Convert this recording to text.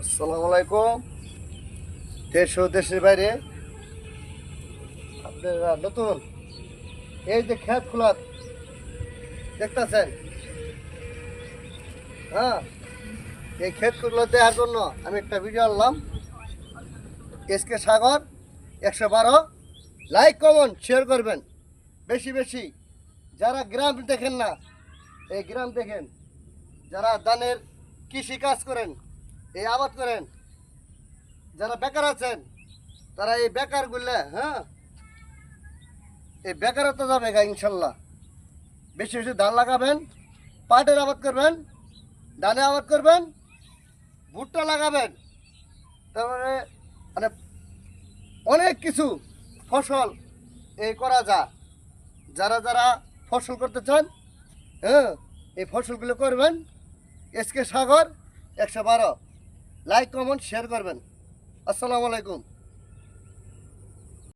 আসসালামু আলাইকুম। দেশ ও দেশের বাইরে আপনারা নতুন এই যে খেত খোলা দেখতেছেন, হ্যাঁ, এই ক্ষেতগুলো দেওয়ার জন্য আমি একটা ভিডিও আনলাম। এসকে সাগর 112, লাইক কমেন্ট শেয়ার করবেন বেশি বেশি। যারা গ্রাম দেখেন না, এই গ্রাম দেখেন, যারা ধানের কৃষি কাজ করেন, এই আবাদ করেন, যারা বেকার আছেন, তারা এই বেকারগুলো, হ্যাঁ, এই বেকারত্ব যাবে গা ইনশাল্লাহ। বেশি বেশি ধান লাগাবেন, পাটের আবাদ করবেন, ধানের আবাদ করবেন, ভুট্টা লাগাবেন, তারপরে মানে অনেক কিছু ফসল এই করা যায়। যারা যারা ফসল করতে চান, হ্যাঁ, এই ফসলগুলো করবেন। এসকে সাগর 112, লাইক কমেন্ট শেয়ার করবেন। আসসালামু আলাইকুম।